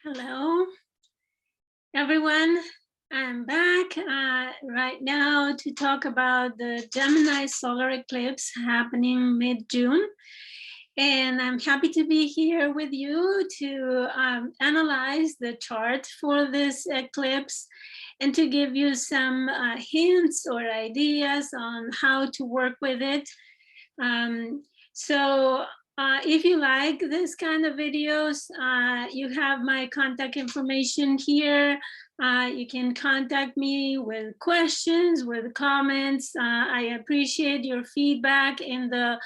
Hello, everyone. I'm back right now to talk about the Gemini solar eclipse happening mid-June. And I'm happy to be here with you to analyze the chart for this eclipse and to give you some hints or ideas on how to work with it. If you like this kind of videos, you have my contact information here. You can contact me with questions, with comments. I appreciate your feedback in the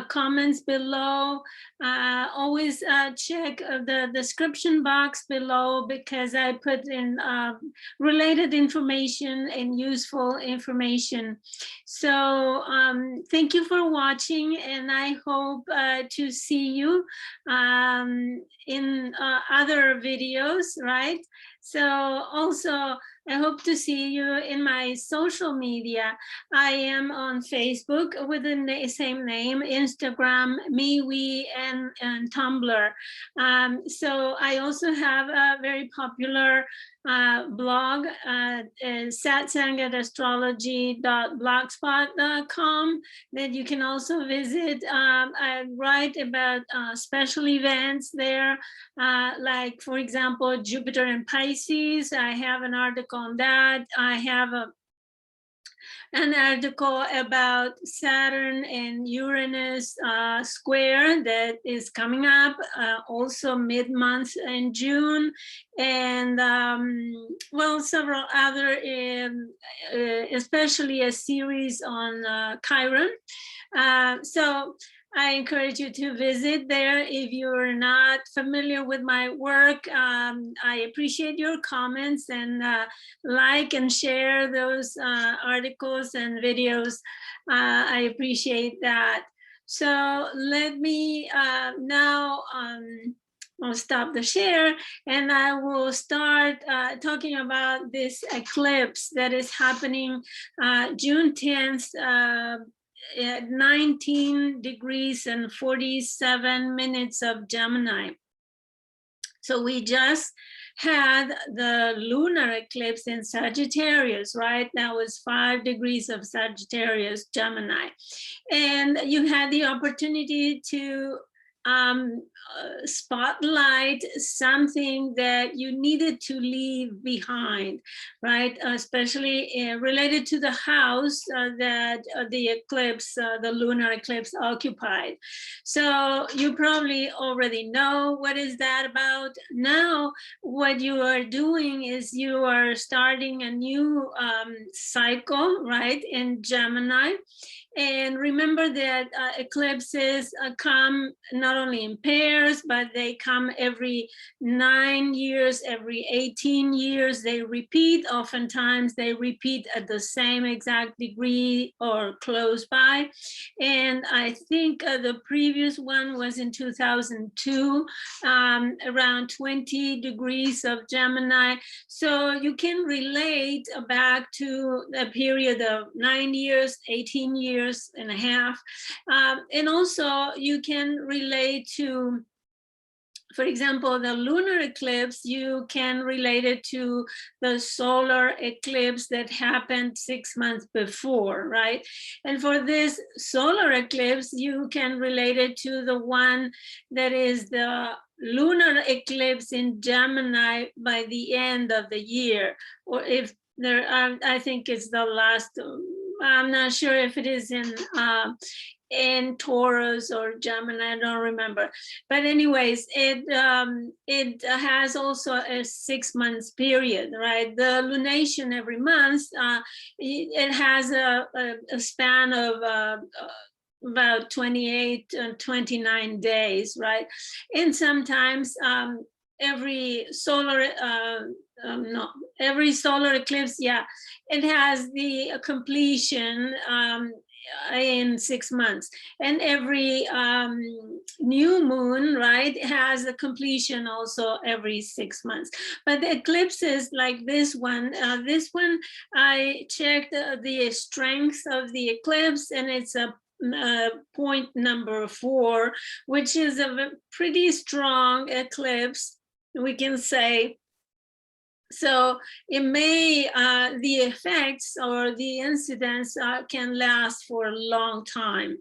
comments below. Always check the description box below because I put in related information and useful information. So thank you for watching, and I hope to see you in other videos, right? So also, I hope to see you in my social media. I am on Facebook with the same name, Instagram, MeWe, and Tumblr. So I also have a very popular blog, satsang@astrology.blogspot.com, that you can also visit. I write about special events there, like, for example, Jupiter in Pisces. I have an article on that. I have an article about Saturn and Uranus square that is coming up also mid-month in June, and well, several other, especially a series on Chiron. So I encourage you to visit there. If you're not familiar with my work, I appreciate your comments and like and share those articles and videos. I appreciate that. So let me now, I'll stop the share and I will start talking about this eclipse that is happening June 10th, at 19 degrees and 47 minutes of Gemini. So we just had the lunar eclipse in Sagittarius, right? That was 5 degrees of Sagittarius, Gemini. And you had the opportunity to spotlight something that you needed to leave behind, right? Especially related to the house that the eclipse, the lunar eclipse occupied. So you probably already know what is that about. Now, what you are doing is you are starting a new cycle, right, in Gemini. And remember that eclipses come not only in pairs, but they come every 9 years, every 18 years. They repeat. Oftentimes they repeat at the same exact degree or close by. And I think the previous one was in 2002, around 20 degrees of Gemini. So you can relate back to a period of 9 years, 18 years and a half. And also you can relate to, for example, the lunar eclipse, you can relate it to the solar eclipse that happened 6 months before, right? And for this solar eclipse, you can relate it to the one that is the lunar eclipse in Gemini by the end of the year. Or if there are, I think it's the last, I'm not sure if it is in Taurus or Gemini, I don't remember. But anyways, it has also a 6 months period, right? The lunation every month, it has a span of about 28 and 29 days, right? And sometimes every solar every solar eclipse, yeah, it has the completion in 6 months, and every new moon, right, has a completion also every 6 months. But the eclipses like this one I checked the strength of the eclipse, and it's a point number 4, which is a pretty strong eclipse. we can say. So it may, the effects or the incidents can last for a long time.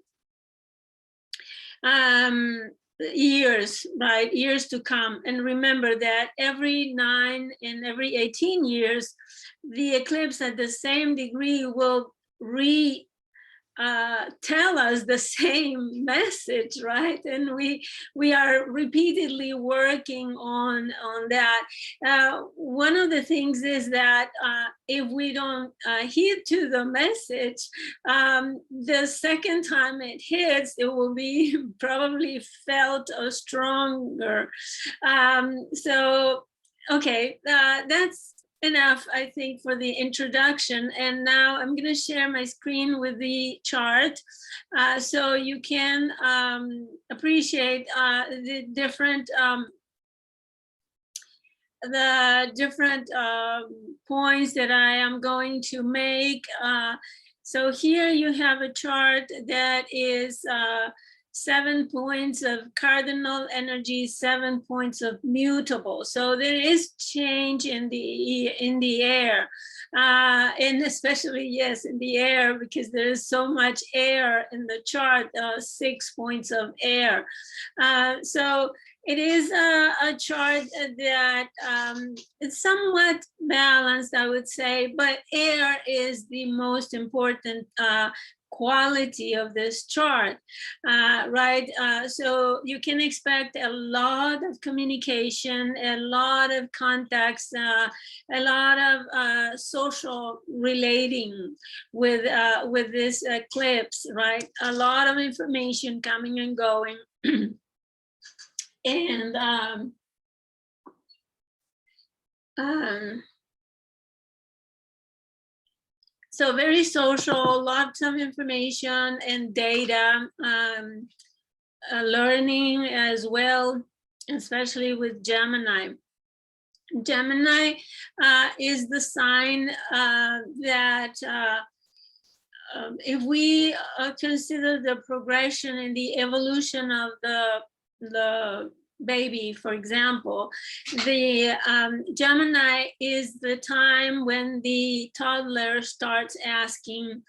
Years, right? Years to come. And remember that every 9 and every 18 years, the eclipse at the same degree will tell us the same message, right? And we are repeatedly working on that. One of the things is that if we don't heed to the message, the second time it hits, it will be probably felt stronger. So, okay, that's enough, I think, for the introduction. And now I'm going to share my screen with the chart so you can appreciate the different points that I am going to make. So here you have a chart that is 7 points of cardinal energy, 7 points of mutable. So there is change in the air, and especially, yes, in the air, because there is so much air in the chart, 6 points of air. So it is a chart that is somewhat balanced, I would say, but air is the most important quality of this chart, right? So you can expect a lot of communication, a lot of contacts, a lot of social relating with this eclipse, right? A lot of information coming and going. And so very social, lots of information and data, learning as well, especially with Gemini. Gemini is the sign that if we consider the progression and the evolution of the baby, for example, the Gemini is the time when the toddler starts asking,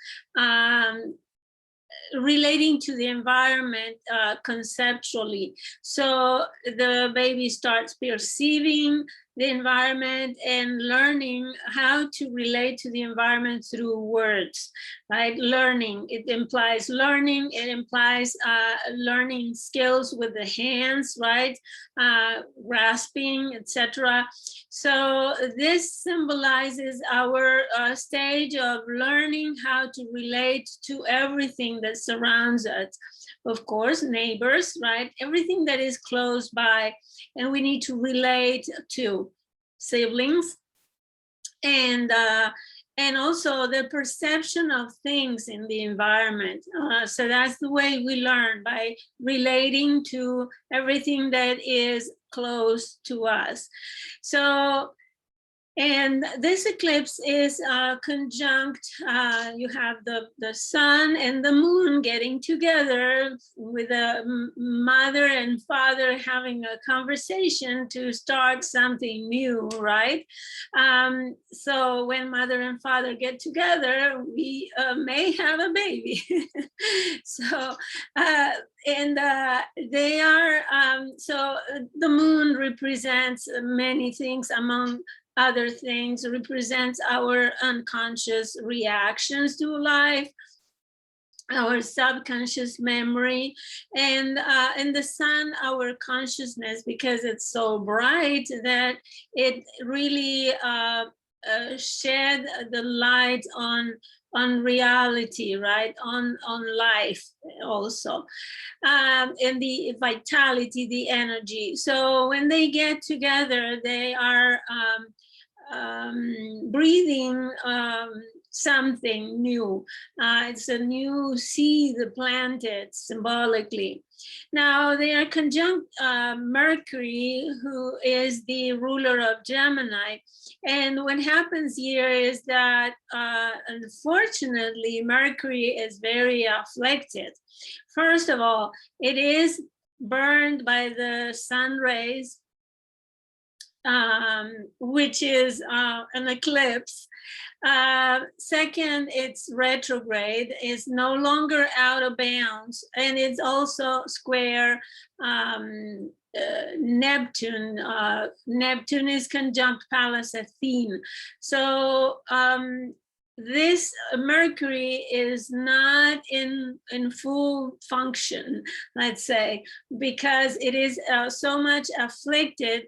relating to the environment conceptually. So the baby starts perceiving the environment and learning how to relate to the environment through words, right? Learning, it implies learning, it implies learning skills with the hands, right? Grasping, etc. So this symbolizes our stage of learning how to relate to everything that surrounds us. Of course, neighbors, right? Everything that is close by, and we need to relate to siblings, and also the perception of things in the environment. So that's the way we learn, by relating to everything that is close to us. So, and this eclipse is conjunct, you have the sun and the moon getting together, with a mother and father having a conversation to start something new, right? So when mother and father get together, we may have a baby. So, and they are, so the moon represents many things. Among other things, represents our unconscious reactions to life, our subconscious memory, and the sun, our consciousness, because it's so bright that it really shed the light on reality, right? On life also, and the vitality, the energy. So when they get together, they are breathing something new. It's a new seed planted symbolically. Now they are conjunct Mercury, who is the ruler of Gemini. And what happens here is that unfortunately, Mercury is very afflicted. First of all, it is burned by the sun rays, which is an eclipse. Second, it's retrograde, it's no longer out of bounds, and it's also square Neptune. Neptune is conjunct Pallas Athene. So this Mercury is not in full function, let's say, because it is so much afflicted.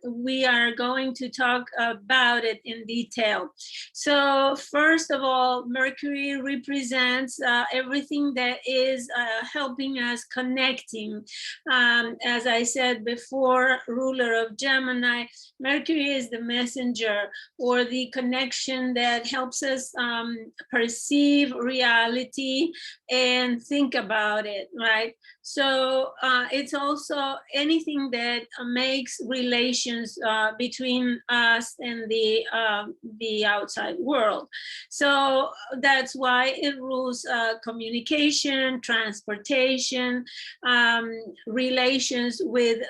We are going to talk about it in detail. So first of all, Mercury represents everything that is helping us connecting. As I said before, ruler of Gemini, Mercury is the messenger, or the connection that helps us perceive reality and think about it, right? So it's also anything that makes relations between us and the outside world. So that's why it rules communication, transportation, relations with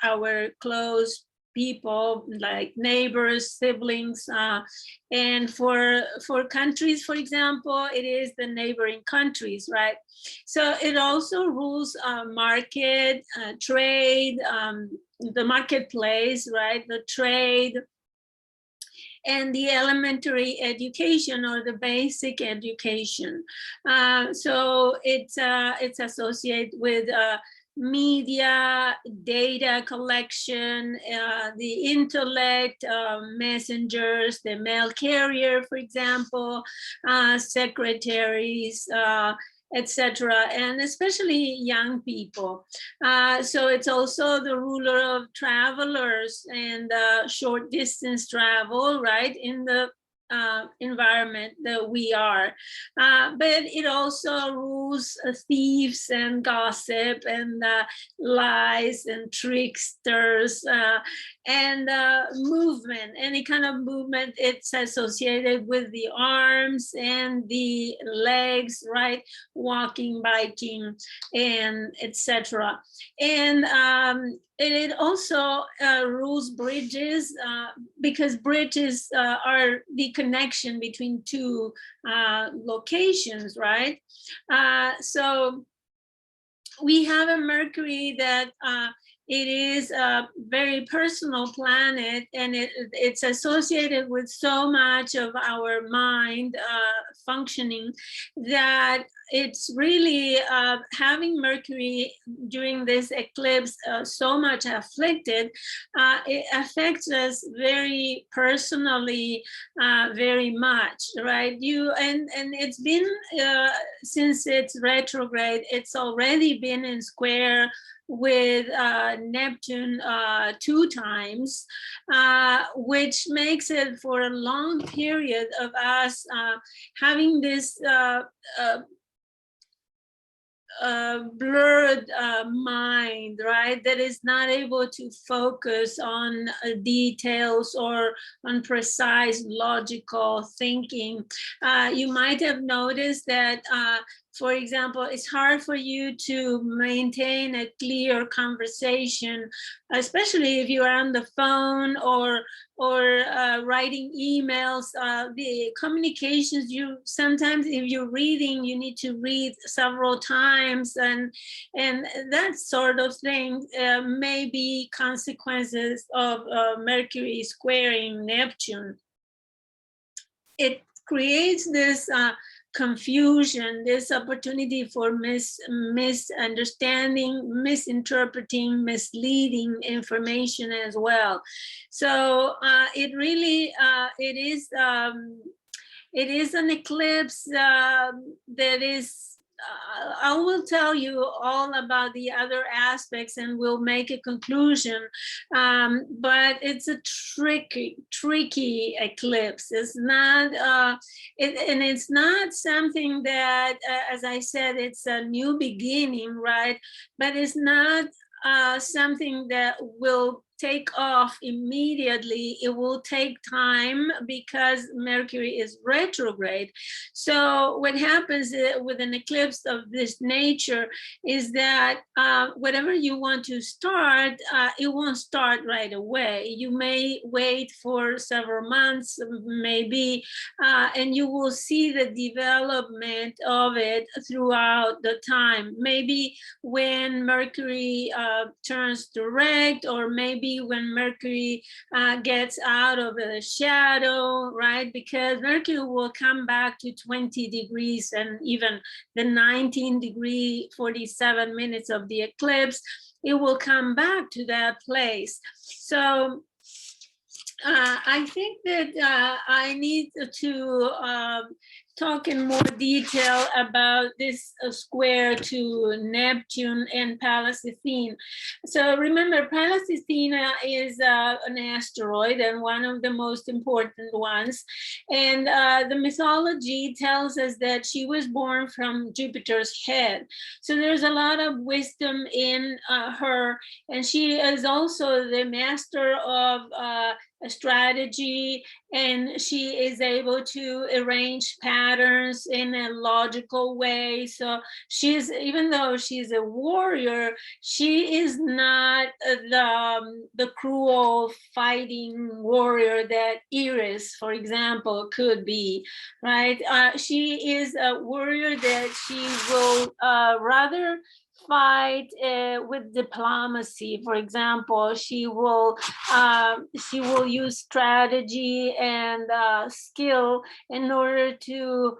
our close people, like neighbors, siblings, and for countries, for example, it is the neighboring countries, right? So it also rules market, trade, the marketplace, right? The trade, and the elementary education, or the basic education. So it's associated with media, data collection, the intellect, messengers, the mail carrier, for example, secretaries, etc., and especially young people. So it's also the ruler of travelers and short distance travel, right, in the environment that we are. But it also rules thieves and gossip and lies and tricksters and movement, any kind of movement. It's associated with the arms and the legs, right? Walking, biking, and etc. And it also rules bridges, because bridges are the connection between two locations, right? So we have a Mercury that it is a very personal planet, and it's associated with so much of our mind functioning, that it's really having Mercury during this eclipse so much afflicted. It affects us very personally, very much, right? And it's been since it's retrograde, it's already been in square with Neptune 2 times, which makes it for a long period of us having this blurred mind, right, that is not able to focus on details or on precise logical thinking. You might have noticed that for example, it's hard for you to maintain a clear conversation, especially if you are on the phone or writing emails. The communications, you sometimes, if you're reading, you need to read several times, and that sort of thing may be consequences of Mercury squaring Neptune. It creates this confusion, this opportunity for misunderstanding, misinterpreting, misleading information as well. So it really it is an eclipse that is I will tell you all about the other aspects and we'll make a conclusion. But it's a tricky eclipse. It's not, and it's not something that, as I said, it's a new beginning, right? But it's not something that will take off immediately. It will take time because Mercury is retrograde. So what happens with an eclipse of this nature is that whatever you want to start, it won't start right away. You may wait for several months, maybe, and you will see the development of it throughout the time. Maybe when Mercury turns direct, or maybe when Mercury gets out of the shadow, right? Because Mercury will come back to 20 degrees and even the 19-degree 47 minutes of the eclipse, it will come back to that place. So I think that I need to talk in more detail about this square to Neptune and Pallas Athene. So remember, Pallas Athene is an asteroid and one of the most important ones. And the mythology tells us that she was born from Jupiter's head. So there's a lot of wisdom in her. And she is also the master of strategy, and she is able to arrange patterns in a logical way. So she's, even though she's a warrior, she is not the cruel fighting warrior that Iris, for example, could be, right? She is a warrior that she will rather fight with diplomacy. For example, she will use strategy and skill in order to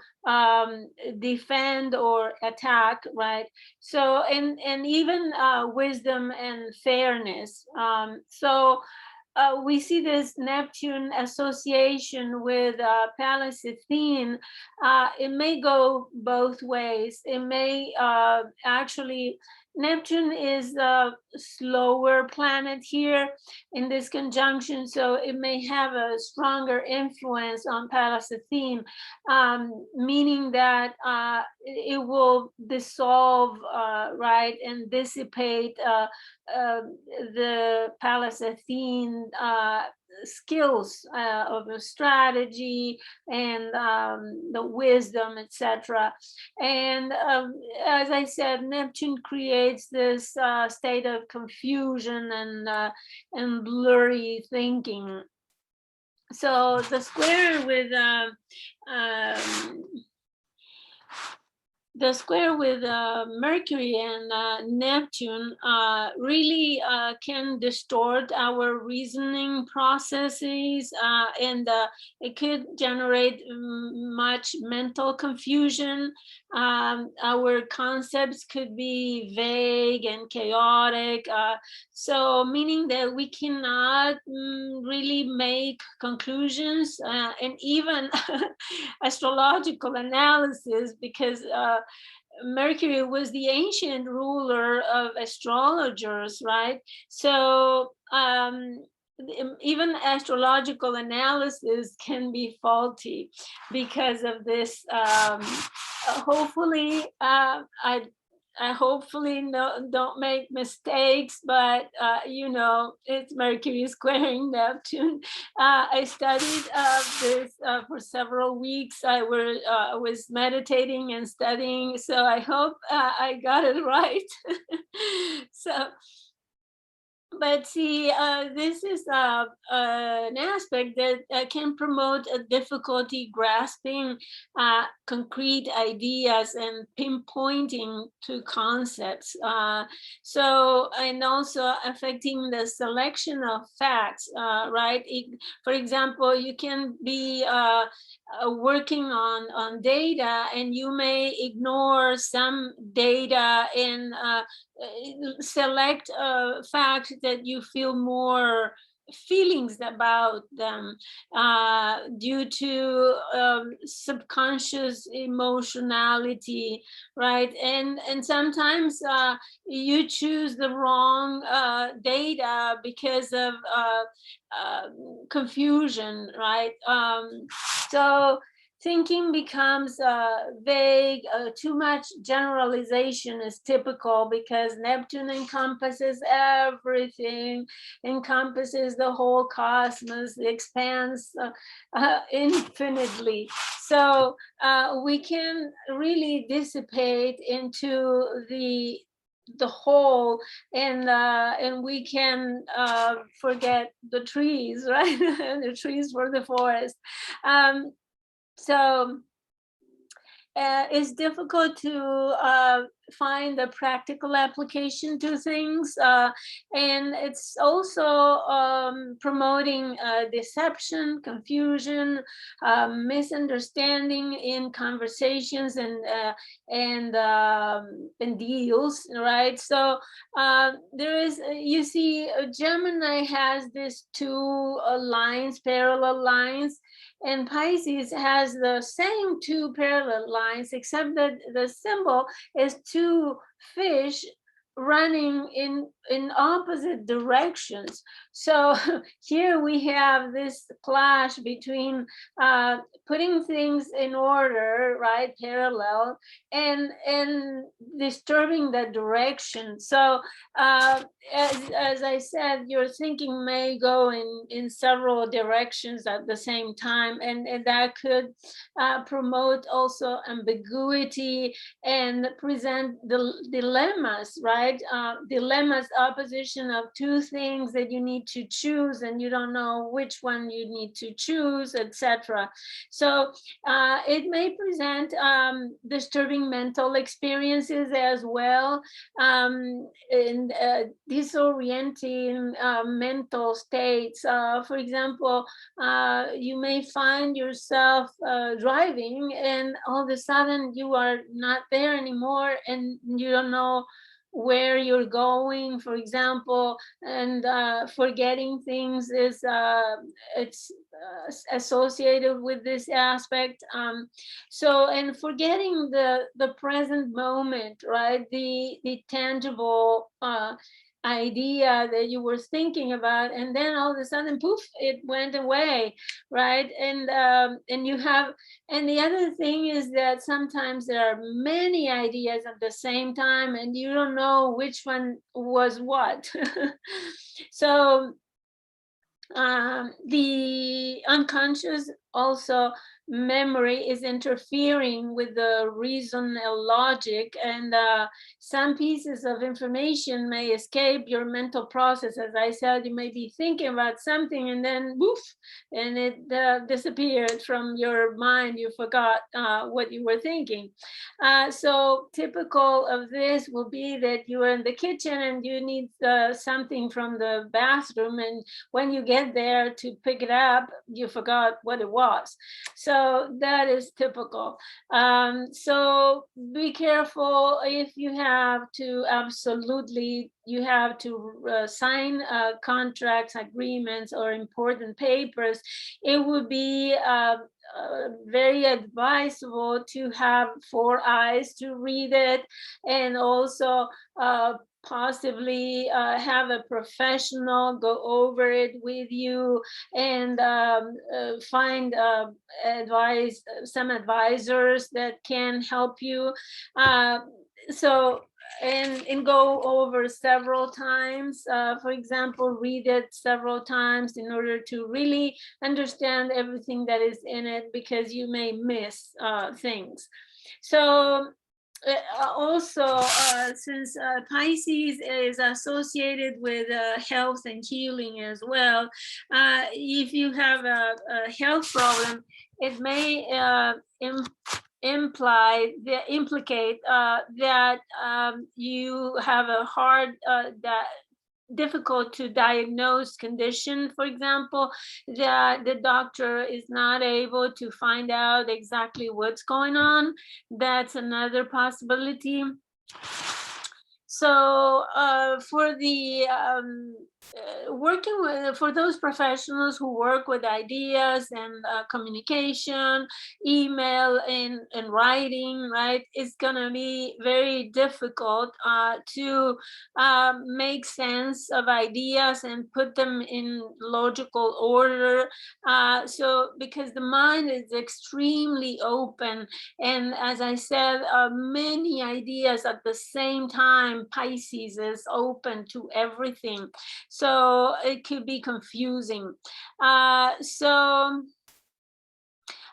defend or attack, right? So and even wisdom and fairness. So we see this Neptune association with Pallas Athene. It may go both ways. It may actually, Neptune is a slower planet here in this conjunction, so it may have a stronger influence on Pallas Athene, meaning that it will dissolve, right, and dissipate the Pallas Athene skills of the strategy and the wisdom, etc. And as I said, Neptune creates this state of confusion and blurry thinking. So the square with Mercury and Neptune really can distort our reasoning processes, and it could generate much mental confusion. Our concepts could be vague and chaotic, so meaning that we cannot really make conclusions, and even astrological analysis, because Mercury was the ancient ruler of astrologers, right? So even astrological analysis can be faulty because of this. Hopefully, I hopefully don't make mistakes, but you know, it's Mercury squaring Neptune. I studied this for several weeks. I was meditating and studying, so I hope I got it right. So, but see, this is an aspect that can promote a difficulty grasping concrete ideas and pinpointing to concepts. So, and also affecting the selection of facts, right? For example, you can be working on data, and you may ignore some data and select facts that you feel more feelings about them due to subconscious emotionality, right? And sometimes you choose the wrong data because of confusion, right? So thinking becomes vague. Too much generalization is typical because Neptune encompasses everything, encompasses the whole cosmos, expands infinitely. So we can really dissipate into the whole, and we can forget the trees, right? The trees for the forest. So it's difficult to find a practical application to things, and it's also promoting deception, confusion, misunderstanding in conversations and deals, right? So there is, you see, Gemini has these two lines, parallel lines, and Pisces has the same two parallel lines, except that the symbol is two fish running in opposite directions. So here we have this clash between putting things in order, right, parallel, and disturbing the direction. So as I said, your thinking may go in several directions at the same time, and that could promote also ambiguity and present the dilemmas, right? Dilemmas, opposition of two things that you need to choose, and you don't know which one you need to choose, etc. So it may present disturbing mental experiences as well, and disorienting mental states. For example, you may find yourself driving, and all of a sudden you are not there anymore, and you don't know where you're going, for example, and forgetting things is it's associated with this aspect. So, and forgetting the present moment, right? The tangible idea that you were thinking about, and then all of a sudden, poof, it went away, right? And you have, and the other thing is that sometimes there are many ideas at the same time, and you don't know which one was what. So the unconscious also memory is interfering with the reason and logic, and some pieces of information may escape your mental process. As I said, you may be thinking about something, and then woof, and it disappeared from your mind. You forgot what you were thinking. So typical of this will be that you are in the kitchen and you need something from the bathroom, and when you get there to pick it up, you forgot what it was. So that is typical. So be careful if you have to, absolutely, you have to sign contracts, agreements, or important papers. It would be very advisable to have 4 eyes to read it, and also possibly have a professional go over it with you, and find some advisors that can help you. So and go over several times. For example, read it several times in order to really understand everything that is in it, because you may miss things. So also, since Pisces is associated with health and healing as well, if you have a health problem, it may implicate that you have a hard difficult to diagnose condition, for example, that the doctor is not able to find out exactly what's going on. That's another possibility. So for the working with, for those professionals who work with ideas and communication, email and writing, right, it's gonna be very difficult to make sense of ideas and put them in logical order. So because the mind is extremely open, and as I said, many ideas at the same time. Pisces is open to everything, so it could be confusing.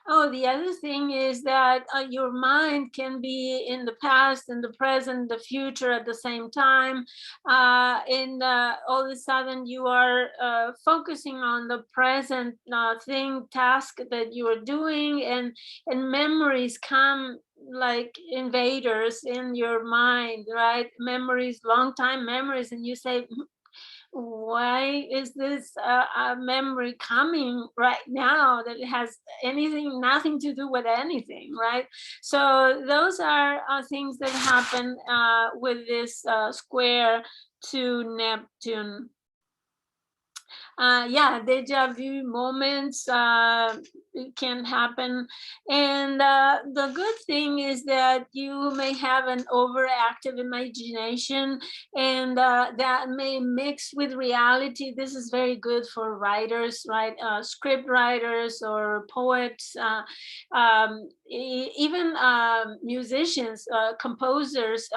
Oh, the other thing is that your mind can be in the past and the present, the future at the same time. And all of a sudden you are focusing on the present task that you are doing, and memories come like invaders in your mind, right? Memories, long time memories, and you say, why is this memory coming right now that it has nothing to do with anything, right? So those are things that happen with this square to Neptune. Yeah, deja vu moments can happen. And the good thing is that you may have an overactive imagination, and that may mix with reality. This is very good for writers, right? Script writers or poets, even musicians, composers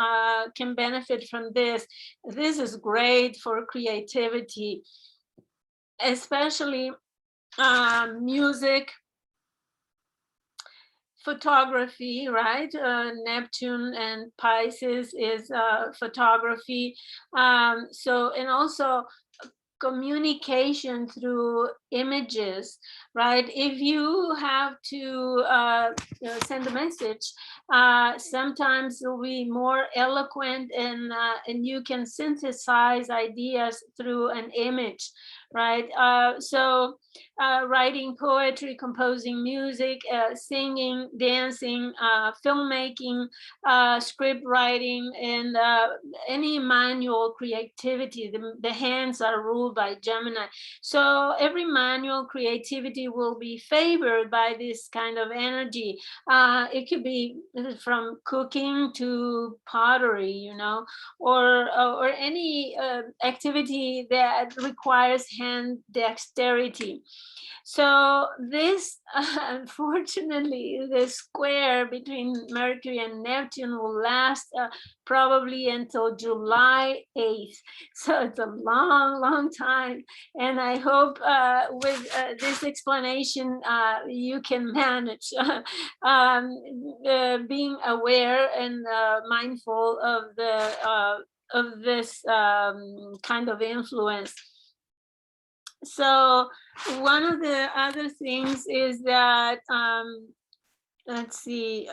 can benefit from this. This is great for creativity, especially music, photography, right? Neptune and Pisces is photography. So, and also communication through images, right? If you have to send a message, sometimes it'll be more eloquent, and you can synthesize ideas through an image, right? So writing poetry, composing music, singing, dancing, filmmaking, script writing, and any manual creativity. The hands are ruled by Gemini. So every manual creativity will be favored by this kind of energy. It could be from cooking to pottery, you know, or any activity that requires hand dexterity. So this, unfortunately, the square between Mercury and Neptune will last probably until July 8th. So it's a long, long time. And I hope with this explanation, you can manage being aware and mindful of this kind of influence. So one of the other things is that, let's see,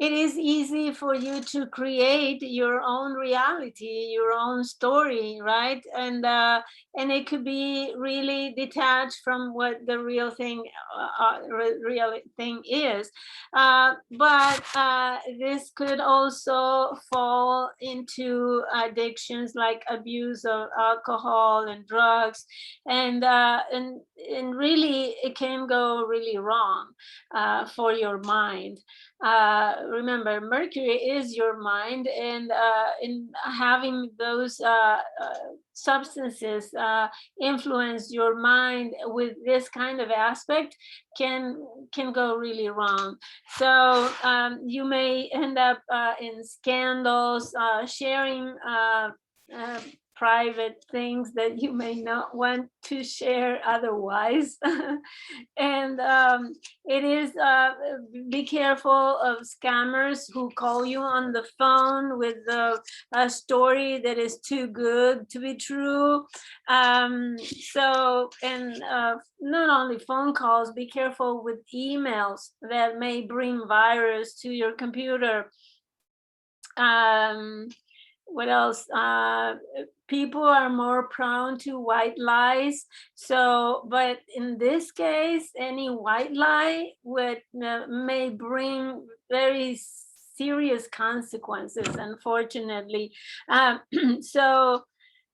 it is easy for you to create your own reality, your own story, right? And it could be really detached from what the real thing is. But this could also fall into addictions like abuse of alcohol and drugs, and really it can go really wrong for your mind. Remember, Mercury is your mind, and in having those substances influence your mind with this kind of aspect can go really wrong. So you may end up in scandals, sharing private things that you may not want to share otherwise. And it is, be careful of scammers who call you on the phone with a story that is too good to be true. So, and not only phone calls, be careful with emails that may bring virus to your computer. What else? People are more prone to white lies. So, but in this case, any white lie may bring very serious consequences, unfortunately. So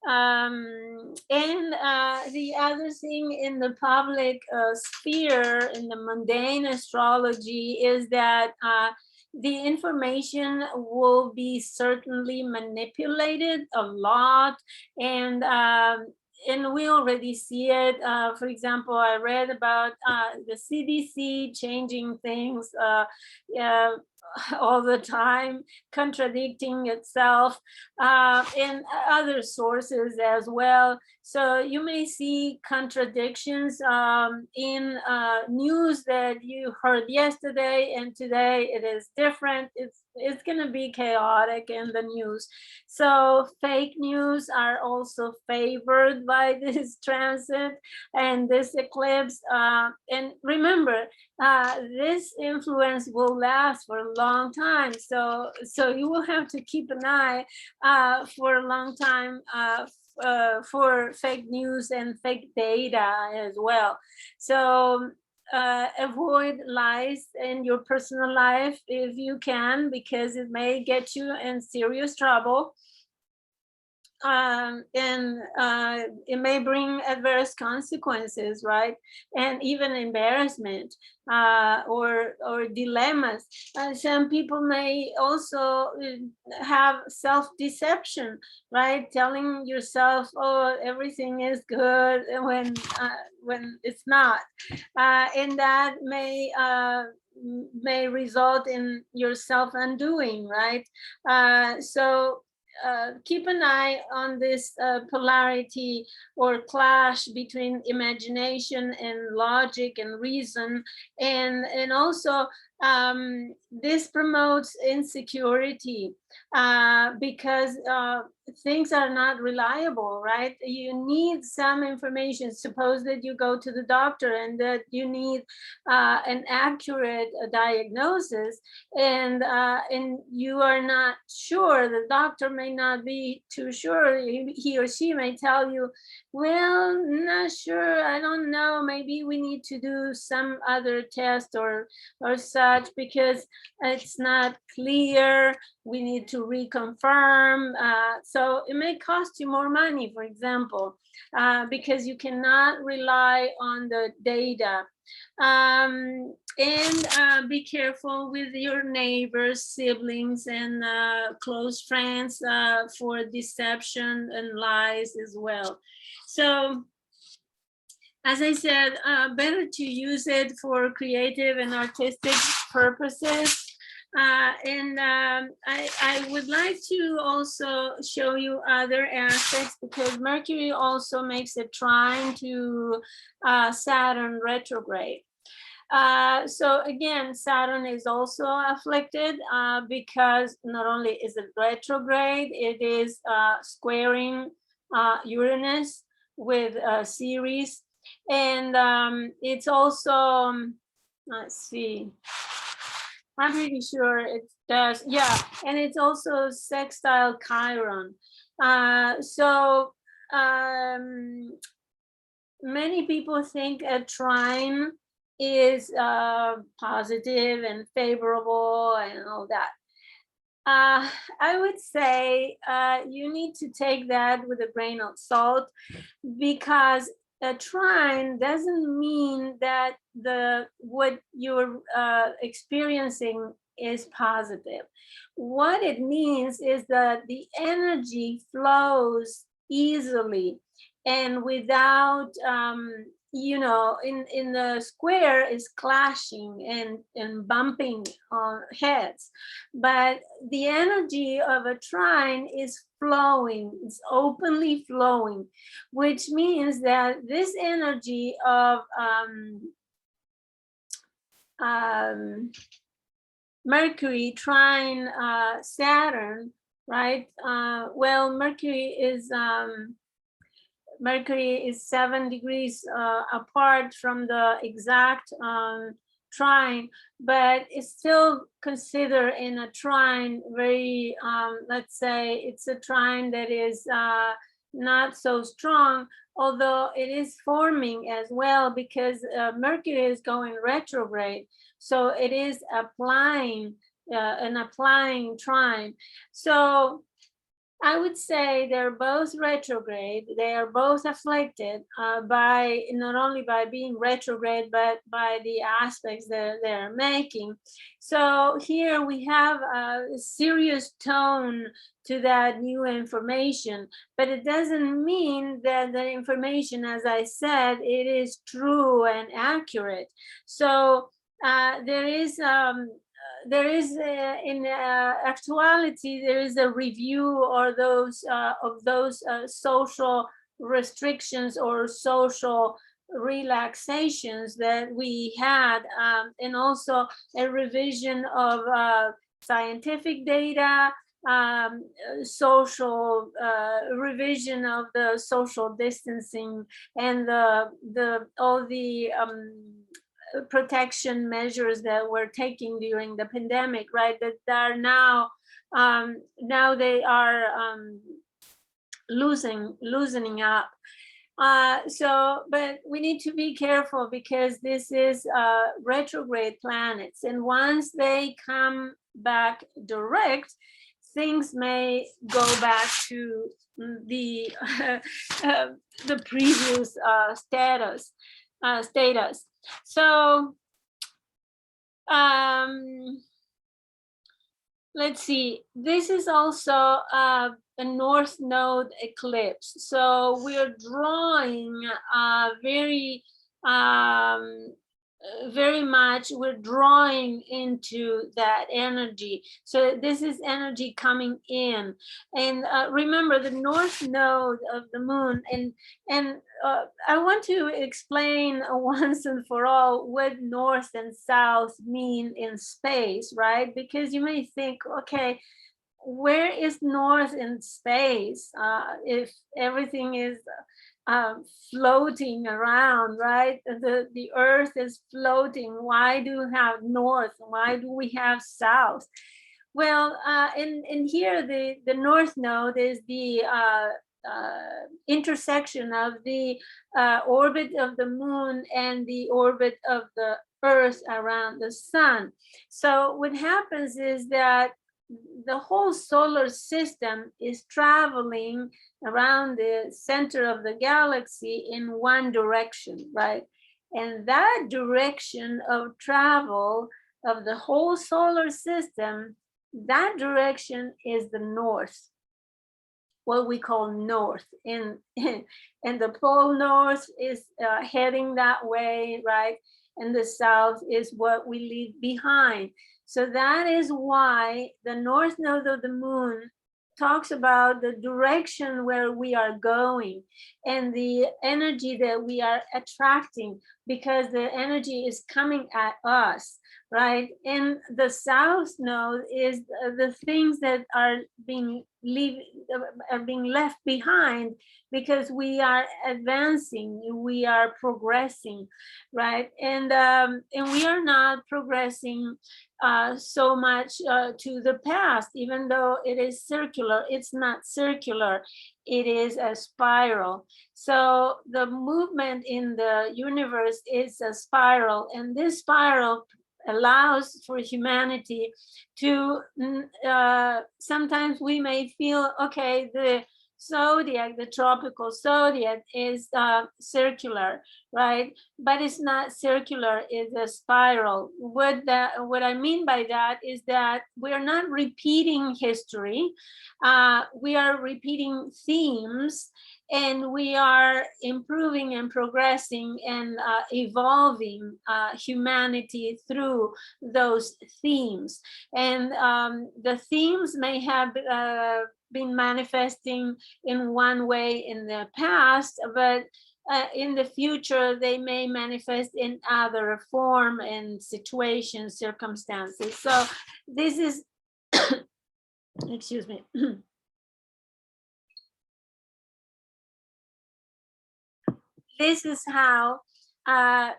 and the other thing in the public sphere, in the mundane astrology, is that the information will be certainly manipulated a lot, and we already see it. For example, I read about the CDC changing things all the time, contradicting itself, in other sources as well. So you may see contradictions in news that you heard yesterday, and today it is different. It's going to be chaotic in the news. So fake news are also favored by this transit and this eclipse. And remember, this influence will last for a long time. So you will have to keep an eye for a long time for fake news and fake data as well. So avoid lies in your personal life if you can, because it may get you in serious trouble. And it may bring adverse consequences, right? And even embarrassment or dilemmas. Some people may also have self-deception, right? Telling yourself, "Oh, everything is good," when it's not, and that may result in your self-undoing, right? So keep an eye on this polarity or clash between imagination and logic and reason, and also this promotes insecurity because things are not reliable, right? You need some information. Suppose that you go to the doctor and that you need an accurate diagnosis, and you are not sure. The doctor may not be too sure. He or she may tell you, "Well, not sure, I don't know, maybe we need to do some other test or such, because it's not clear, we need to reconfirm." So it may cost you more money, for example, because you cannot rely on the data. And be careful with your neighbors, siblings, and close friends for deception and lies as well. So, as I said, better to use it for creative and artistic purposes. I would like to also show you other aspects, because Mercury also makes a trine to Saturn retrograde. So again, Saturn is also afflicted because not only is it retrograde, it is squaring Uranus with Ceres, and it's also, let's see, I'm pretty sure it does. Yeah, and it's also sextile Chiron. So many people think a trine is positive and favorable and all that. I would say you need to take that with a grain of salt, because a trine doesn't mean that what you're experiencing is positive. What it means is that the energy flows easily and without in the square is clashing and bumping on heads, but the energy of a trine is flowing, it's openly flowing, which means that this energy of Mercury trine Saturn, right? Well, Mercury is 7 degrees apart from the exact trine, but it's still considered in a trine very, let's say it's a trine that is not so strong, although it is forming as well, because Mercury is going retrograde. So it is applying an applying trine. So I would say they're both retrograde. They are both afflicted by not only by being retrograde, but by the aspects that they're making. So here we have a serious tone to that new information, but it doesn't mean that the information, as I said, it is true and accurate. So there is in actuality, there is a review or those of those social restrictions or social relaxations that we had, and also a revision of scientific data, social revision of the social distancing and the all the protection measures that we're taking during the pandemic, right? That are now they are loosening up. So, but we need to be careful because this is retrograde planets, and once they come back direct, things may go back to the the previous status. So let's see, this is also a North Node eclipse. So we're drawing very much, we're drawing into that energy. So this is energy coming in. And remember the North Node of the moon, and I want to explain once and for all what North and South mean in space, right? Because you may think, okay, where is North in space if everything is floating around, right? The Earth is floating. Why do we have North? Why do we have South? Well, in here, the North Node is the intersection of the orbit of the moon and the orbit of the Earth around the sun. So what happens is that the whole solar system is traveling around the center of the galaxy in one direction, right? And that direction of travel of the whole solar system, that direction is the north, what we call north. And the pole north is heading that way, right? And the south is what we leave behind. So that is why the North Node of the moon talks about the direction where we are going and the energy that we are attracting, because the energy is coming at us, right? And the South Node is the things that are being left behind, because we are advancing, we are progressing, right? And we are not progressing so much to the past, even though it is circular. It's not circular, it is a spiral. So the movement in the universe is a spiral, and this spiral allows for humanity to sometimes we may feel, okay, the zodiac, the tropical zodiac is circular, right? But it's not circular, it's a spiral. What I mean by that is that we're not repeating history, we are repeating themes, and we are improving and progressing and evolving humanity through those themes. And the themes may have been manifesting in one way in the past, but in the future they may manifest in other form and situations, circumstances. So this is excuse me. This is how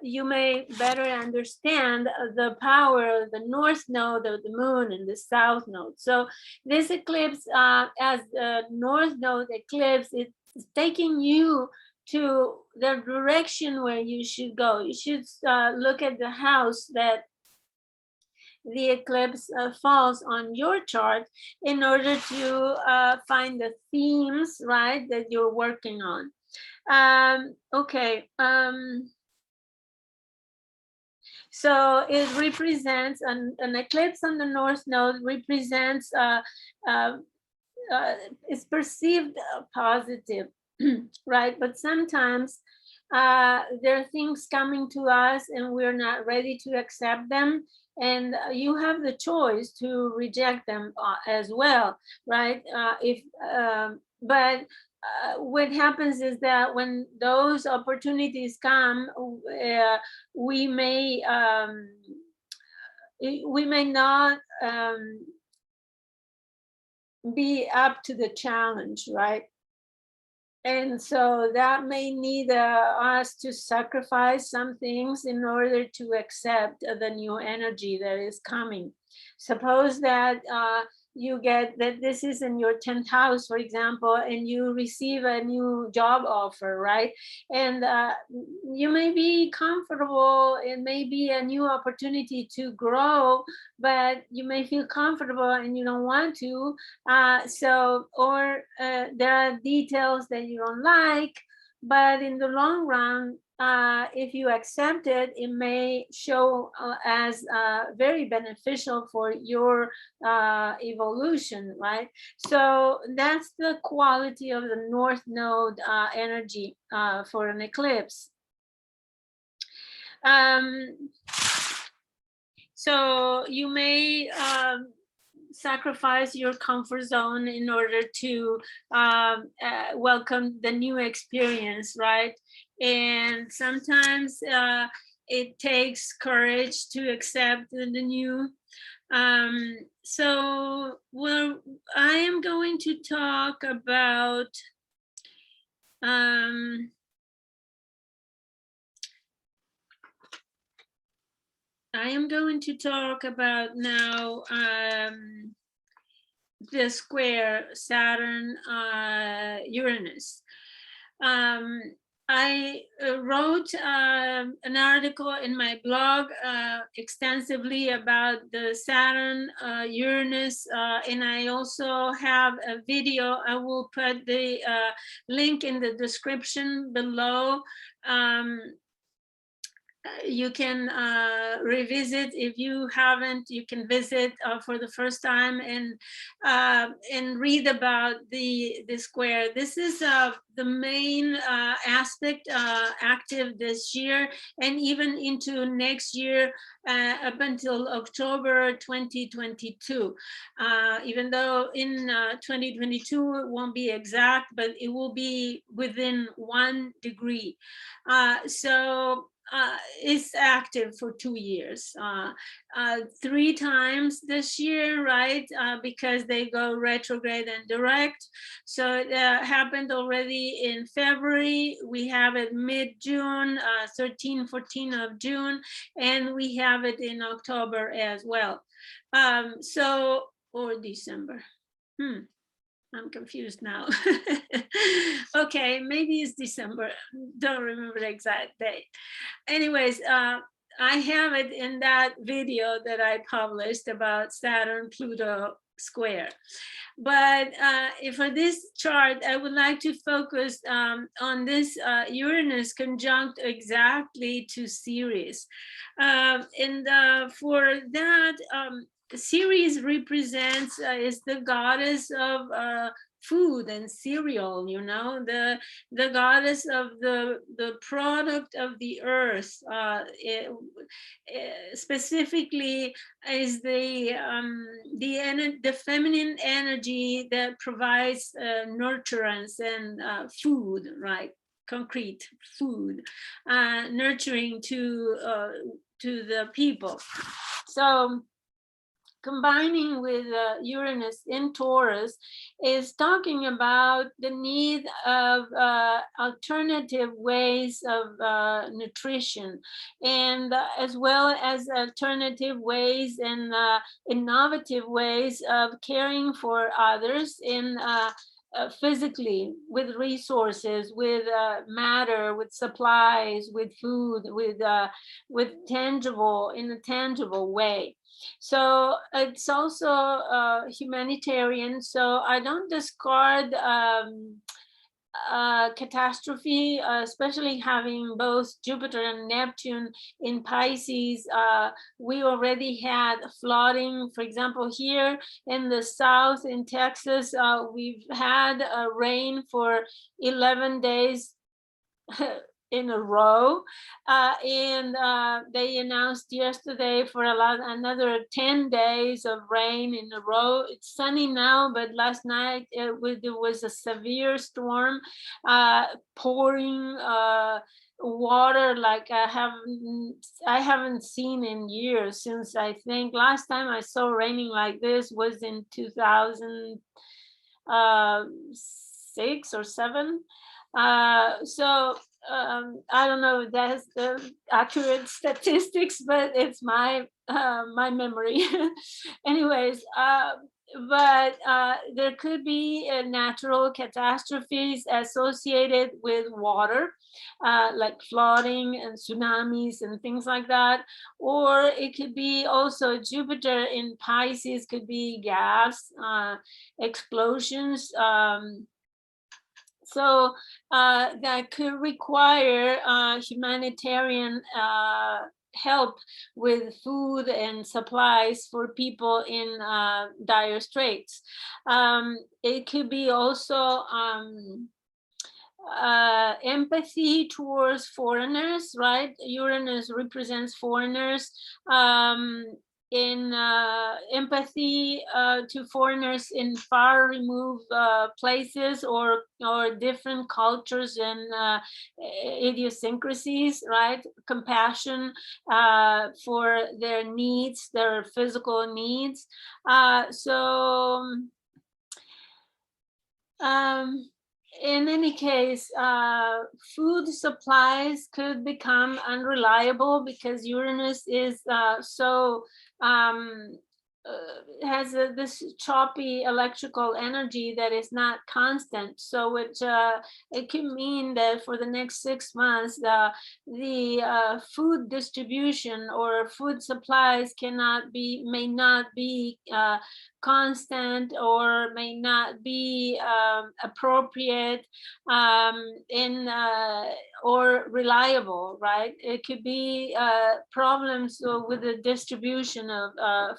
you may better understand the power of the North Node of the moon and the South Node. So this eclipse, as the North Node eclipse, it's taking you to the direction where you should go. You should look at the house that the eclipse falls on your chart in order to find the themes, right, that you're working on. Okay. So it represents an eclipse on the North Node represents it's perceived positive, right? But sometimes there are things coming to us and we're not ready to accept them. And you have the choice to reject them as well, right? But what happens is that when those opportunities come, we may not be up to the challenge, right? And so that may need us to sacrifice some things in order to accept the new energy that is coming. Suppose that you get that this is in your 10th house, for example, and you receive a new job offer, right? And you may be comfortable. It may be a new opportunity to grow, but you may feel comfortable and you don't want to. Or there are details that you don't like, but in the long run, if you accept it, it may show as very beneficial for your evolution, right? So that's the quality of the North Node energy for an eclipse. So you may sacrifice your comfort zone in order to welcome the new experience, right? And sometimes it takes courage to accept the new. So, well, I am going to talk about now the square Saturn Uranus. I wrote an article in my blog extensively about the Saturn Uranus, and I also have a video. I will put the link in the description below. You can revisit if you haven't. You can visit for the first time and read about the square. This is the main aspect active this year and even into next year up until October 2022. Even though in 2022 it won't be exact, but it will be within 1 degree. It's active for 2 years, 3 times this year, right? Because they go retrograde and direct. So it happened already in February. We have it mid-June, 13, 14 of June, and we have it in October as well. Or December. I'm confused now. Okay, maybe it's December. Don't remember the exact date. Anyways, I have it in that video that I published about Saturn Pluto square. But for this chart, I would like to focus on this Uranus conjunct exactly to Ceres. For that, Ceres represents is the goddess of food and cereal, the goddess of the product of the earth. Specifically is the feminine energy that provides nurturance and food, right? Concrete food, nurturing to the people. So combining with Uranus in Taurus is talking about the need of alternative ways of nutrition, and as well as alternative ways and innovative ways of caring for others in physically, with resources, with matter, with supplies, with food, with tangible, in a tangible way. So it's also humanitarian. So I don't discard catastrophe, especially having both Jupiter and Neptune in Pisces. We already had flooding, for example, here in the south in Texas. We've had rain for 11 days in a row, and they announced yesterday for another 10 days of rain in a row. It's sunny now, but last night there was a severe storm, pouring water like I haven't seen in years, since I think last time I saw raining like this was in 2006 or 7. So I don't know if that's the accurate statistics, but it's my memory. Anyways, but there could be natural catastrophes associated with water, like flooding and tsunamis and things like that. Or it could be also Jupiter in Pisces, could be gas explosions. So that could require humanitarian help with food and supplies for people in dire straits. It could be also empathy towards foreigners, right? Uranus represents foreigners. In empathy to foreigners in far removed places, or different cultures and idiosyncrasies, right? Compassion for their needs, their physical needs. In any case, food supplies could become unreliable because Uranus is so has this choppy electrical energy that is not constant. So it can mean that for the next 6 months, the food distribution or food supplies may not be constant, or may not be appropriate or reliable, right? It could be problems with the distribution of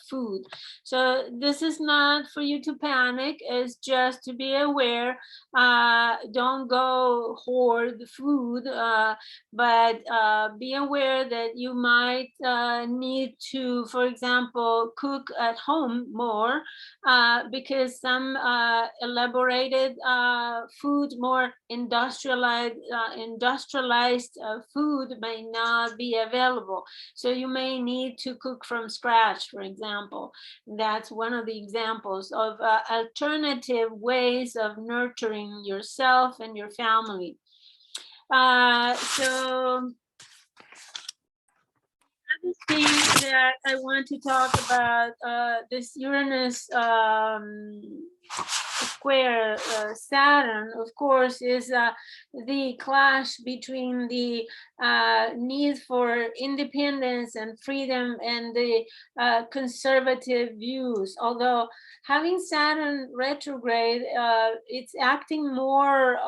food. So this is not for you to panic, it's just to be aware. Don't go hoard food, but be aware that you might need to, for example, cook at home more, because some elaborated food, more industrialized food may not be available. So you may need to cook from scratch, for example. That's one of the examples of alternative ways of nurturing yourself and your family. So another thing that I want to talk about, this Uranus square Saturn, of course, is the clash between the need for independence and freedom and the conservative views. Although having Saturn retrograde, it's acting more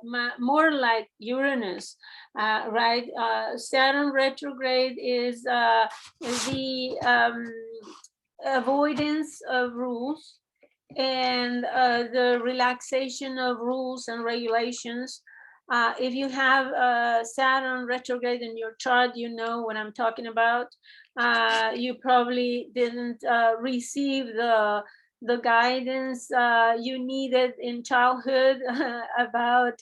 like Uranus, right? Saturn retrograde is the avoidance of rules and the relaxation of rules and regulations. If you have Saturn retrograde in your chart, you know what I'm talking about. You probably didn't receive the guidance you needed in childhood about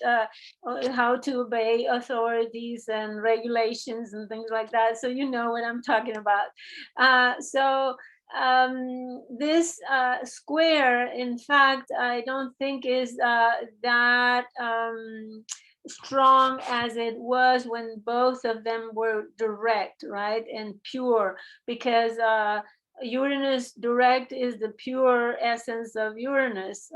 how to obey authorities and regulations and things like that. So you know what I'm talking about. This square, in fact, I don't think is that strong as it was when both of them were direct, right, and pure, because Uranus direct is the pure essence of Uranus.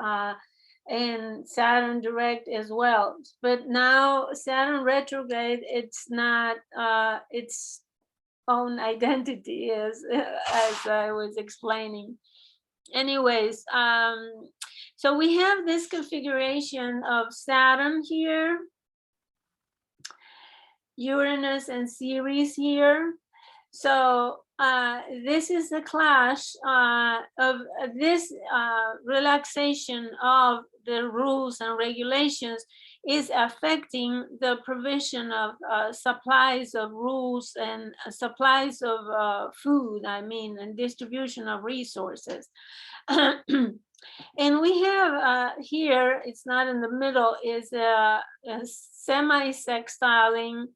and Saturn direct as well. But now Saturn retrograde, it's not its own identity, as I was explaining. Anyways, so we have this configuration of Saturn here, Uranus and Ceres here. So this is the clash of this relaxation of the rules and regulations is affecting the provision of supplies of rules and supplies of food, I mean, and distribution of resources. And we have here, it's not in the middle, is a semi-sextiling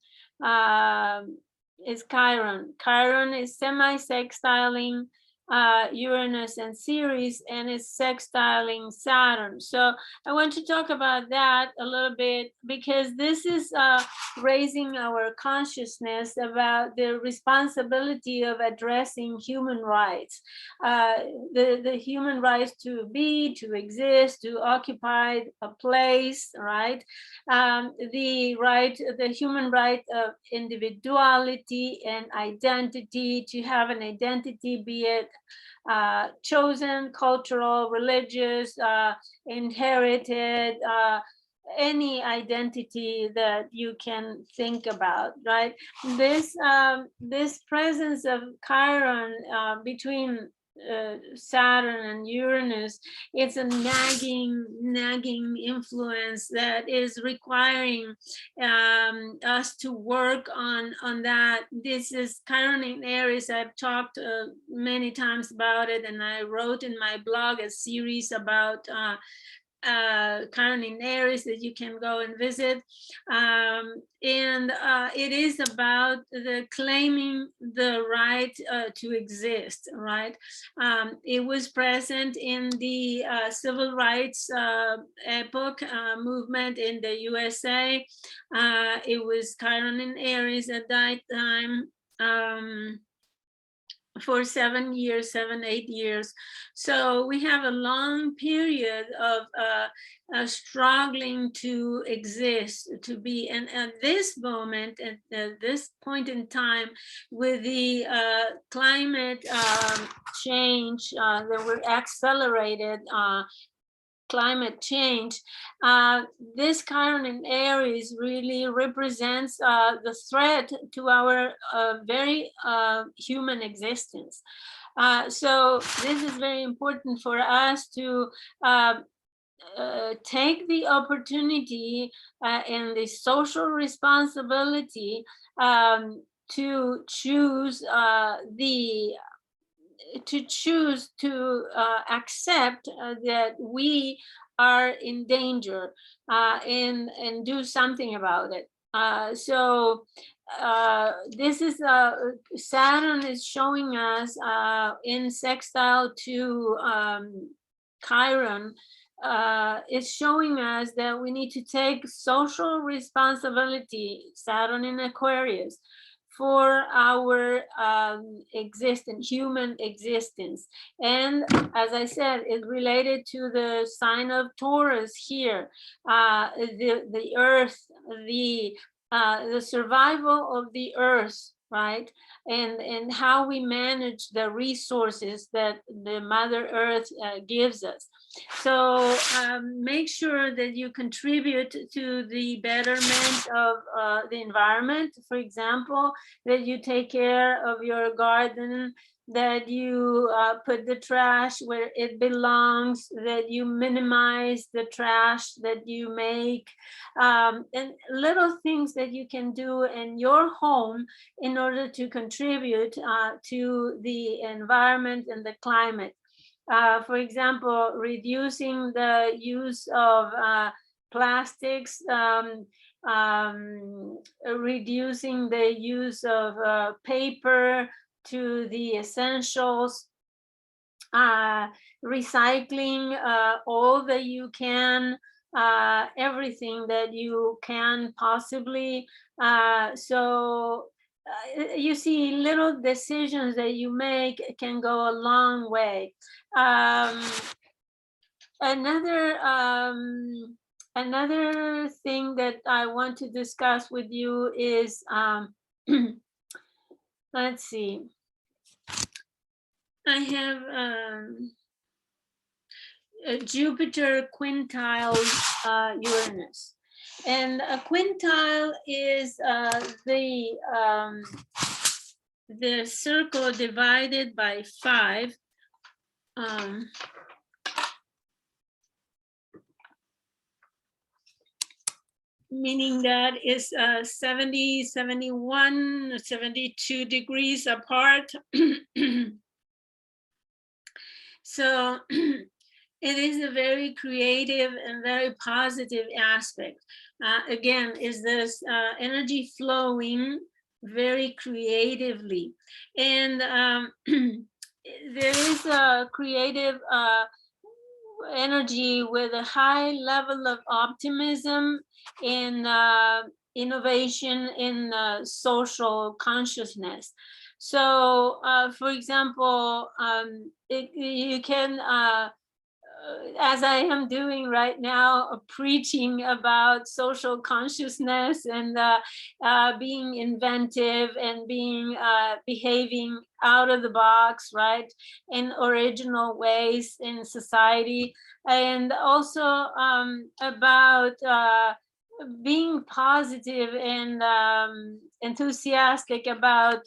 is Chiron. Chiron is semi-sextiling Uranus and Ceres, and is sextiling Saturn. So I want to talk about that a little bit, because this is raising our consciousness about the responsibility of addressing human rights, the human rights to be, to exist, to occupy a place, right? The human right of individuality and identity, to have an identity, be it chosen, cultural, religious, inherited, any identity that you can think about, right? This presence of Chiron between Saturn and Uranus, it's a nagging influence that is requiring us to work on that. This is Chiron in Aries. I've talked many times about it, and I wrote in my blog a series about Chiron in Aries that you can go and visit, and it is about the claiming the right to exist, right? It was present in the civil rights epoch movement in the USA. It was Chiron in Aries at that time. For 7 years, 8 years. So we have a long period of struggling to exist, to be. And at this moment, at this point in time, with the climate change that were accelerated, climate change, this Chiron in Aries really represents the threat to our very human existence. So this is very important for us to take the opportunity and the social responsibility to choose to accept that we are in danger and do something about it. So this is Saturn is showing us in sextile to Chiron. It's showing us that we need to take social responsibility, Saturn in Aquarius, for our human existence. And as I said, it's related to the sign of Taurus here, the earth, the survival of the earth, right? And how we manage the resources that the Mother Earth gives us. So make sure that you contribute to the betterment of the environment. For example, that you take care of your garden, that you put the trash where it belongs, that you minimize the trash that you make, and little things that you can do in your home in order to contribute to the environment and the climate. For example, reducing the use of plastics, reducing the use of paper to the essentials, recycling all that you can, everything that you can possibly. So you see, little decisions that you make can go a long way. Another another thing that I want to discuss with you is let's see. I have Jupiter quintile Uranus, and a quintile is the circle divided by 5. Meaning that is 70, 71, 72 degrees apart. So it is a very creative and very positive aspect. Again, is this energy flowing very creatively. And there is a creative energy with a high level of optimism in innovation in social consciousness. So, for example, you can, as I am doing right now, preaching about social consciousness and being inventive and being behaving out of the box, right, in original ways in society, and also about being positive and enthusiastic about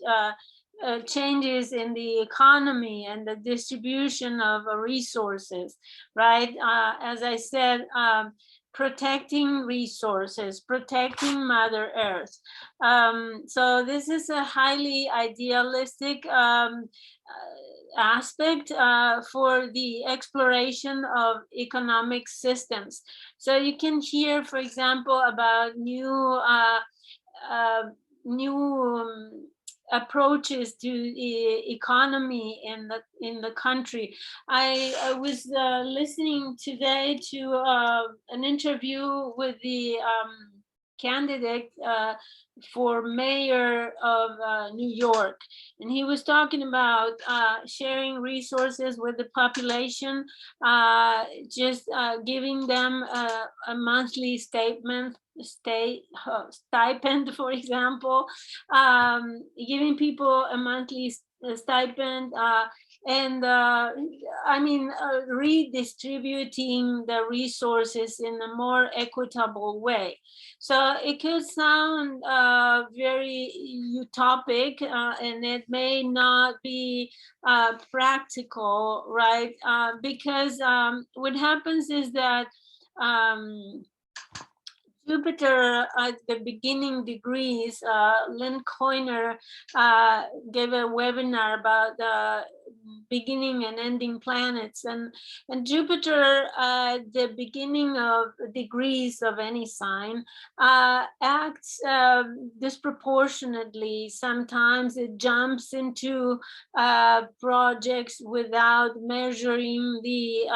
changes in the economy and the distribution of resources, right? As I said, protecting resources, protecting Mother Earth. So this is a highly idealistic aspect for the exploration of economic systems. So you can hear, for example, about new approaches to the economy in the country. I was listening today to an interview with the candidate for mayor of New York, and he was talking about sharing resources with the population, just giving them a monthly stipend, for example, giving people a monthly stipend, and I mean, redistributing the resources in a more equitable way. So it could sound very utopic, and it may not be practical, right? Because what happens is that Jupiter at the beginning degrees, Lynn Coiner gave a webinar about the beginning and ending planets, and Jupiter at the beginning of degrees of any sign acts disproportionately. Sometimes it jumps into projects without measuring the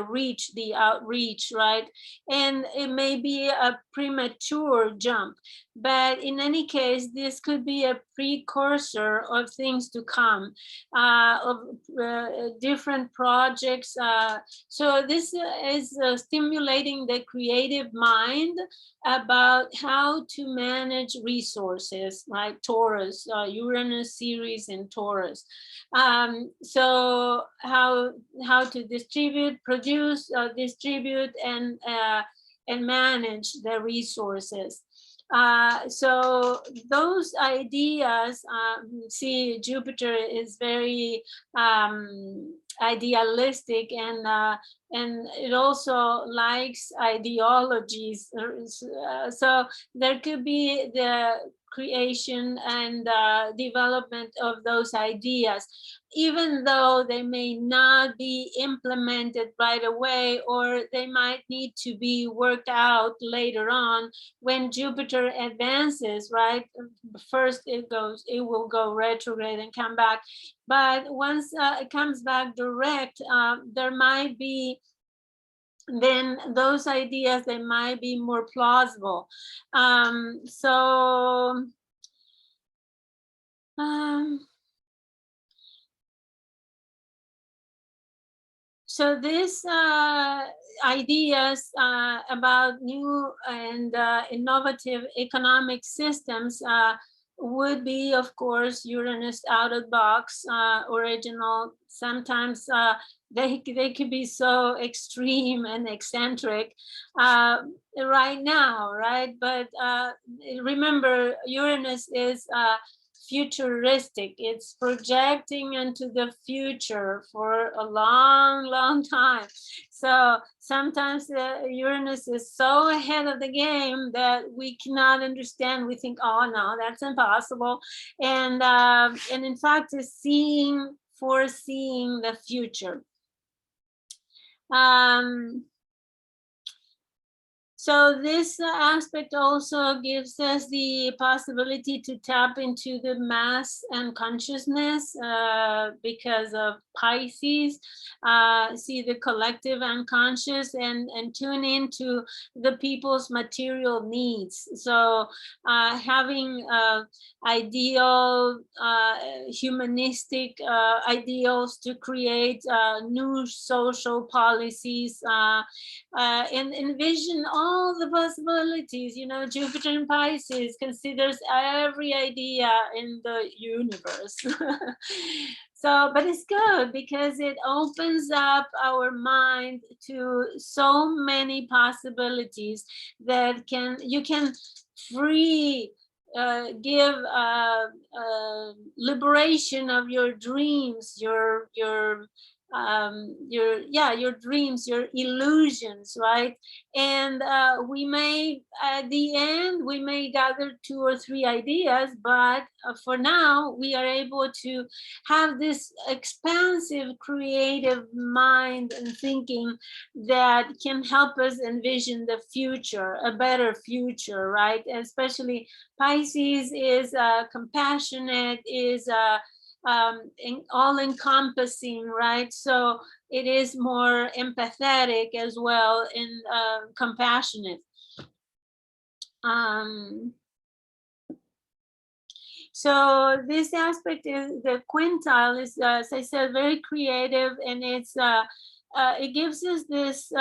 reach, the outreach, right? And it may be a premature jump, but in any case, this could be a precursor of things to come, of different projects. So this is stimulating the creative mind about how to manage resources, like Taurus, Uranus series in Taurus. So how to distribute, produce, distribute, and manage the resources. So those ideas, see, Jupiter is very idealistic, and it also likes ideologies. So there could be the creation and development of those ideas, even though they may not be implemented right away, or they might need to be worked out later on when Jupiter advances, right? First it will go retrograde and come back. But once it comes back direct, there might be, then those ideas, they might be more plausible. So these ideas about new and innovative economic systems would be, of course, Uranus out of the box, original. Sometimes they could be so extreme and eccentric right now, right? But remember, Uranus is futuristic. It's projecting into the future for a long, long time. So sometimes Uranus is so ahead of the game that we cannot understand. We think, oh no, that's impossible. And in fact, is foreseeing the future. So this aspect also gives us the possibility to tap into the mass and consciousness because of Pisces, see the collective unconscious and tune into the people's material needs. So having ideal, humanistic ideals to create new social policies and envision all the possibilities. You know, Jupiter in Pisces considers every idea in the universe. So, but it's good because it opens up our mind to so many possibilities that you can free give liberation of your dreams, your dreams, your illusions, right? And we may, at the end, we may gather 2 or 3 ideas, but for now, we are able to have this expansive, creative mind and thinking that can help us envision the future, a better future, right? Especially Pisces is compassionate, is all-encompassing, right? So it is more empathetic as well and compassionate. So this aspect is the quintile is, as I said, very creative, and it's it gives us this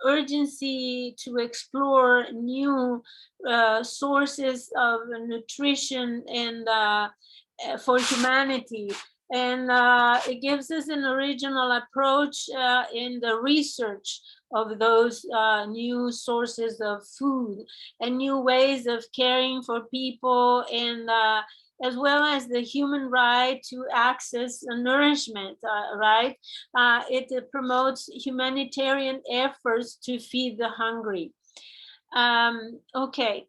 urgency to explore new sources of nutrition and for humanity. And it gives us an original approach in the research of those new sources of food and new ways of caring for people, and as well as the human right to access nourishment, right? It promotes humanitarian efforts to feed the hungry. Okay,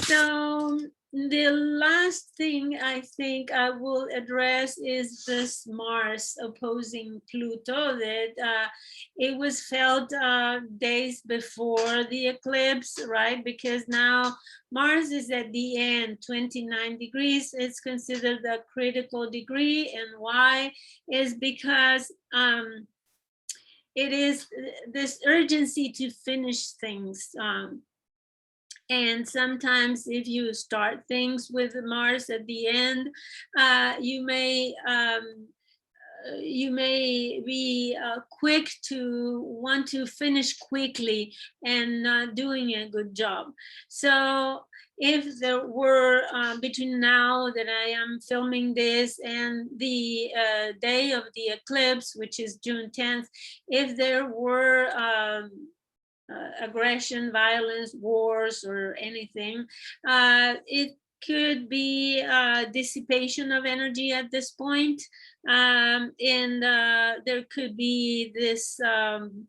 so the last thing I think I will address is this Mars opposing Pluto, that it was felt days before the eclipse, right? Because now Mars is at the end, 29 degrees. It's considered a critical degree. And why? Is because it is this urgency to finish things. And sometimes if you start things with Mars at the end, you may be quick to want to finish quickly and not doing a good job. So if there were, between now that I am filming this and the day of the eclipse, which is June 10th, if there were aggression, violence, wars, or anything, it could be dissipation of energy at this point. And there could be this an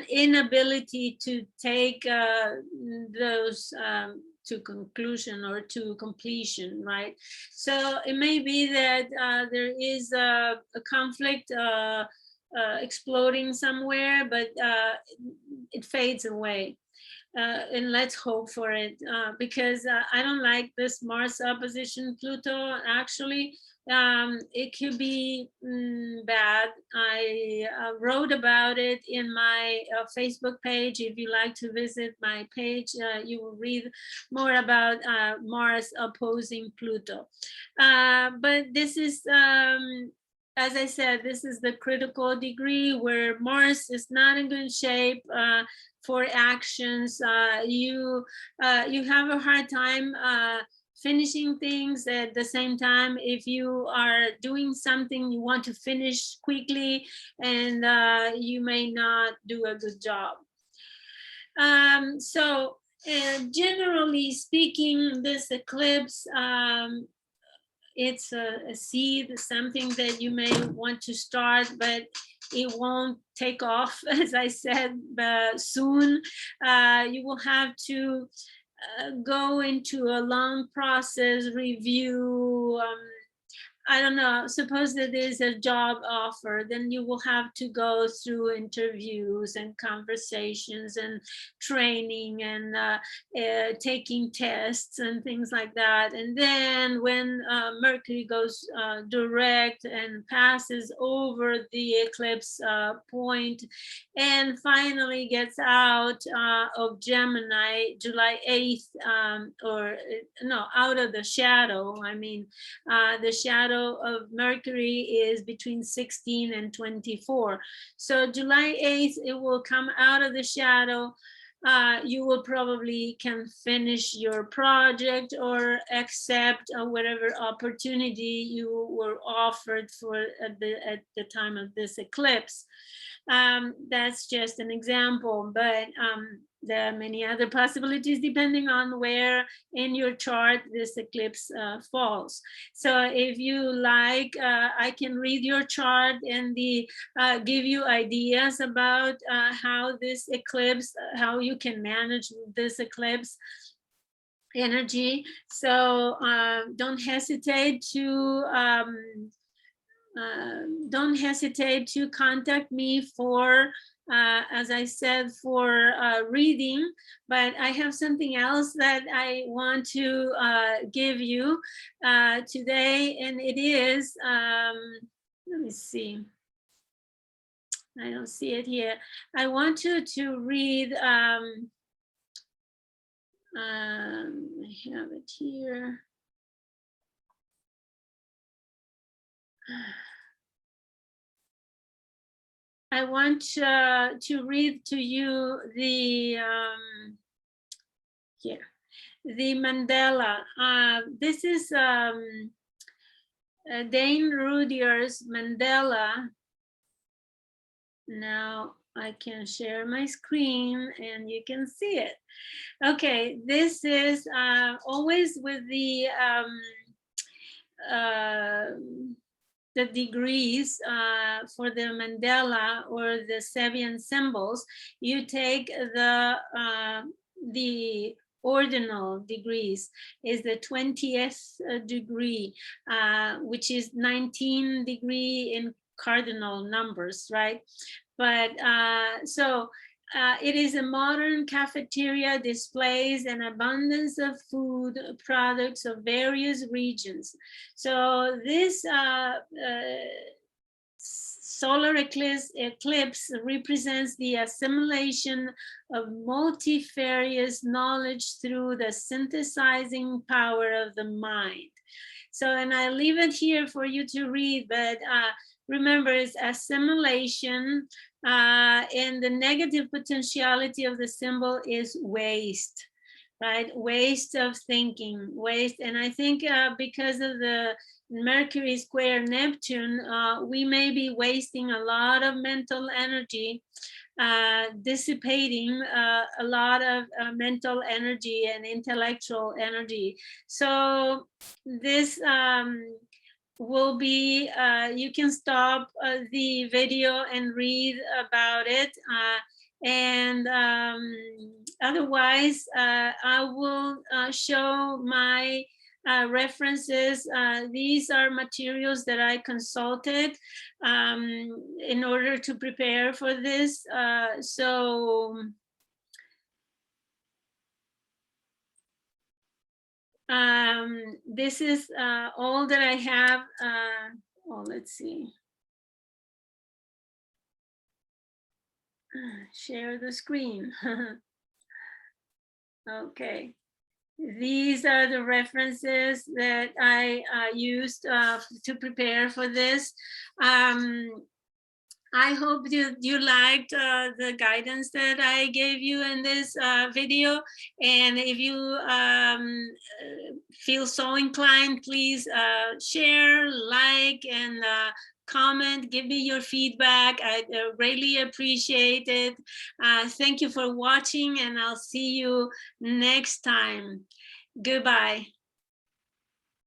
inability to take those to conclusion or to completion, right? So it may be that there is a conflict exploding somewhere, but it fades away. And let's hope for it, because I don't like this Mars opposition Pluto. Actually, it could be bad. I wrote about it in my Facebook page. If you like to visit my page, you will read more about Mars opposing Pluto. But this is as I said, this is the critical degree where Mars is not in good shape for actions. You have a hard time finishing things. At the same time, if you are doing something you want to finish quickly, and you may not do a good job. So generally speaking, this eclipse, it's a seed, something that you may want to start, but it won't take off, as I said, soon. You will have to go into a long process, review. I don't know, suppose that there's a job offer, then you will have to go through interviews and conversations and training and taking tests and things like that. And then when Mercury goes direct and passes over the eclipse point and finally gets out of Gemini, July 8th, or no, out of the shadow. I mean, the shadow of Mercury is between 16 and 24. So July 8th, it will come out of the shadow. You will probably can finish your project or accept whatever opportunity you were offered for at the time of this eclipse. That's just an example, but there are many other possibilities depending on where in your chart this eclipse falls. So if you like, I can read your chart and give you ideas about how this eclipse, how you can manage this eclipse energy. So don't hesitate to contact me for, as I said, for reading, but I have something else that I want to give you today, and it is, let me see, I don't see it here. I want you to read, I have it here. I want to read to you the the mandala. This is Dane Rudier's mandala. Now I can share my screen and you can see it. Okay, this is always with the degrees for the mandala or the Sabian symbols. You take the ordinal degrees is the 20th degree, which is 19 degree in cardinal numbers, right? But so it is a modern cafeteria, displays an abundance of food products of various regions. So this solar eclipse represents the assimilation of multifarious knowledge through the synthesizing power of the mind. So, and I leave it here for you to read, but remember, it's assimilation, and the negative potentiality of the symbol is waste, right? Waste of thinking, waste. And I think because of the Mercury square Neptune, we may be wasting a lot of mental energy, dissipating a lot of mental energy and intellectual energy. So this will be, you can stop the video and read about it. And otherwise, I will show my references. These are materials that I consulted in order to prepare for this. This is all that I have. Oh, let's see. Share the screen. Okay. These are the references that I used to prepare for this. I hope you liked the guidance that I gave you in this video. And if you feel so inclined, please share, like, and comment, give me your feedback. I greatly appreciate it. Thank you for watching, and I'll see you next time. Goodbye.